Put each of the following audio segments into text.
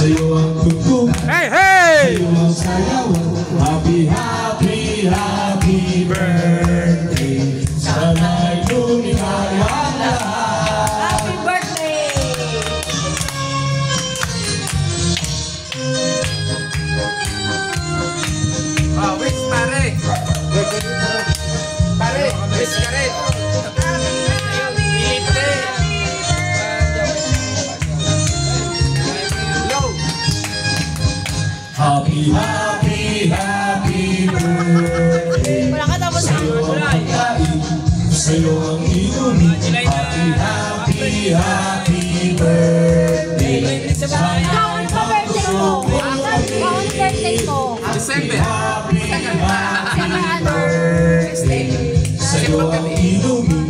sa'yo ang tugtog, Hey, hey! sa'yo ang sayawan. Happy, happy, happy birthday. Sana'y lumigaya ang lahat. Happy birthday! Oh, wish pare. Pare, wish ka rin. Happy, happy, happy birthday. Wala ka tapos na. Sa'yo ang kain, sa'yo ang inumin. Happy, happy, happy birthday. Kaon pa birthday mo. Kaon birthday mo. December. Sa'yo ang inumin,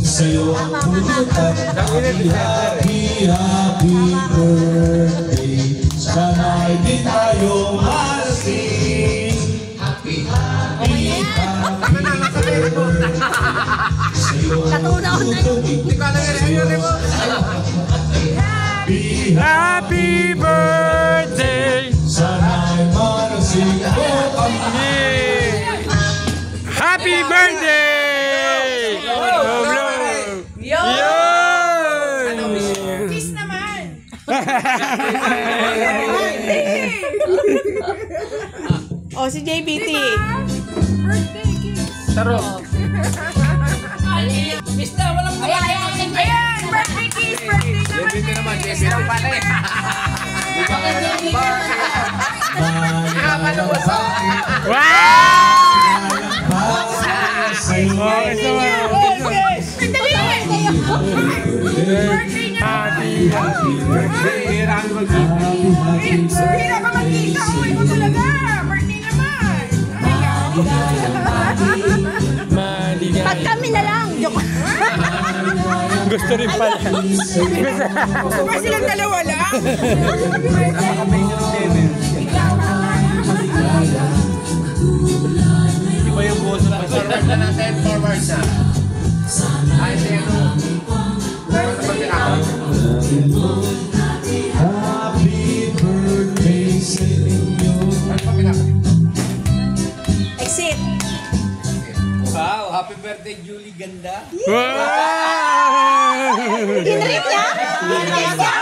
sa'yo ang pulutan. Happy, happy, happy birthday. Sana'y di tayo malasing. Happy, happy, happy birthday. Sa'yo ang pulutan. Hindi ko alam yung remote. Happy birthday! Sana'y malasing ako kami. Happy birthday! Yo! Yun! Kiss naman! Oh, si JBT. Birthday kiss. Taro. Miss na, walang ayan, birthday kiss, birthday naman. JBT naman, JBT lang pala eh. Wow! Sa'yo Okay, so, Dali! Birthday niya! happy birthday. Hirap ka magkita mo, ikaw talaga! Birthday naman! maligaya. Pag kami na lang! Joke! Gusto rin pala. Ba silang dalawa lang? Iba yung boss na. Forward na natin, forward na. Ay, hindi ano. Happy birthday sa inyo. Ano pa pinaka? Exit! Wow, happy birthday Julie Ganda. Wow! Ginrip niya? Ginrip niya?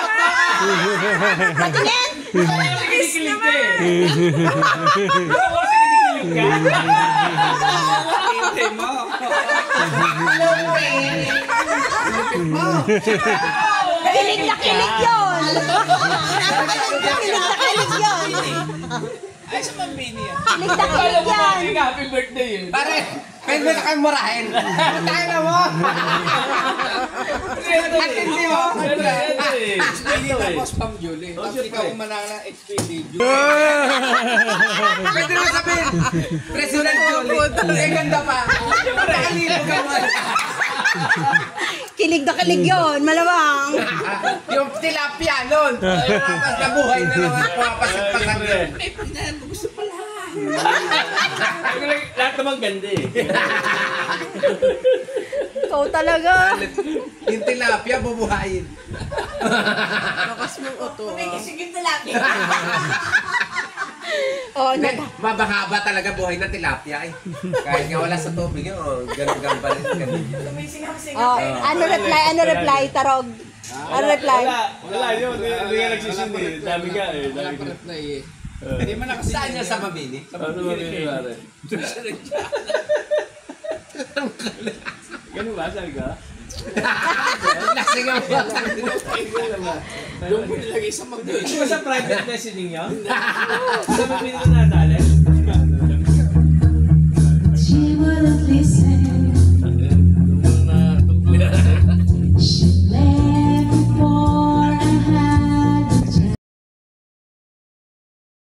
Patingin! Kiss naman! Hintay mo. Kilig na kilig yun! Kilig na kilig yun! Ay, sa mambini yan. Kilig na kilig yan! Happy birthday yun. Pare, pwede mo na kang murahin. Tayo na mo. At hindi mo. HPD tapos Pam Julie. Tapos ikaw ang manala HPD. Pwede mo sabihin, President Julie. Eh, ganda pa. Nakalino ka mo. Kilig na kilig yun, malamang! Yung tilapia nun. Tapos nabuhay na naman. Pumapasok-pasak yun. Eh, pag na gusto pala. Lahat naman ganda eh. Ikaw talaga! Yung tilapia, bubuhayin. Bakas mong uto. Sige tilapia! Oh, Hindi, mabahaba talaga buhay ng tilapia eh. Kahit nga wala sa tubig yun, ganun-ganun pa rin. oh, ano reply, Tarog? Ano reply? Wala yun. Hindi nga nagsisindi. Dami ka eh. Wala pa reply eh. Hindi mo nakasaan niya sa Mabini? Sa Ano ba Mabini yung pare? Ganun ba? Saan ka? Lasing ang bata. Doon mo nilagay sa Mabini. Di ba sa private messaging niya? Sa Mabini na nadali?